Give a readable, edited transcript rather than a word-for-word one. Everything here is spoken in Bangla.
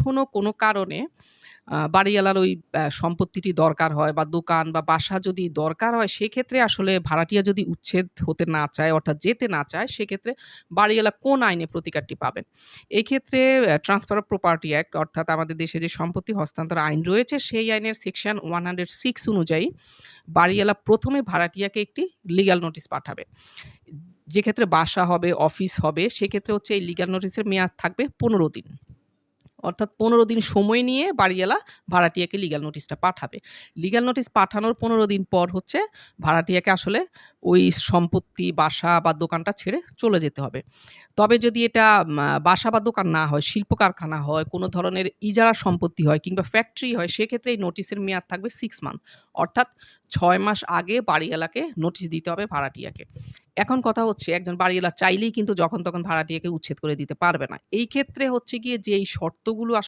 কখনো কোনো কারণে বাড়িওয়ালার ওই সম্পত্তিটি দরকার হয় বা দোকান বা বাসা যদি দরকার হয়, সেক্ষেত্রে আসলে ভাড়াটিয়া যদি উচ্ছেদ হতে না চায়, অর্থাৎ যেতে না চায়, সেক্ষেত্রে বাড়িওয়ালা কোন আইনে প্রতিকারটি পাবেন? এক্ষেত্রে ট্রান্সফার অফ প্রপার্টি অ্যাক্ট, অর্থাৎ আমাদের দেশে যে সম্পত্তি হস্তান্তর আইন রয়েছে, সেই আইনের সেকশন 106 অনুযায়ী বাড়িওয়ালা ১ম এ ভাড়াটিয়াকে একটি লিগ্যাল নোটিস পাঠাবে। যেক্ষেত্রে বাসা হবে, অফিস হবে, সেক্ষেত্রে হচ্ছে এই লিগ্যাল নোটিসের মেয়াদ থাকবে ১৫ দিন। অর্থাৎ ১৫ দিন সময় নিয়ে বাড়িওয়ালা ভাড়াটিয়াকে লিগ্যাল নোটিসটা পাঠাবে। লিগ্যাল নোটিস পাঠানোর ১৫ দিন পর হচ্ছে ভাড়াটিয়াকে আসলে ওই সম্পত্তি, বাসা বা দোকানটা ছেড়ে চলে যেতে হবে। তবে যদি এটা বাসা বা দোকান না হয়, শিল্প কারখানা হয়, কোনো ধরনের ইজারা সম্পত্তি হয় কিংবা ফ্যাক্টরি হয়, সেক্ষেত্রে এই নোটিসের মেয়াদ থাকবে 6 মান্থ। অর্থাৎ ৬ মাস আগে বাড়িওয়ালাকে নোটিস দিতে হবে ভাড়াটিয়াকে। এখন কথা হচ্ছে একজন বাড়িওয়ালা চাইলেই কিন্তু যখন তখন ভাড়াটিয়াকে উচ্ছেদ করে দিতে পারবে না। এই ক্ষেত্রে হচ্ছে গিয়ে যে এই শর্তগুলো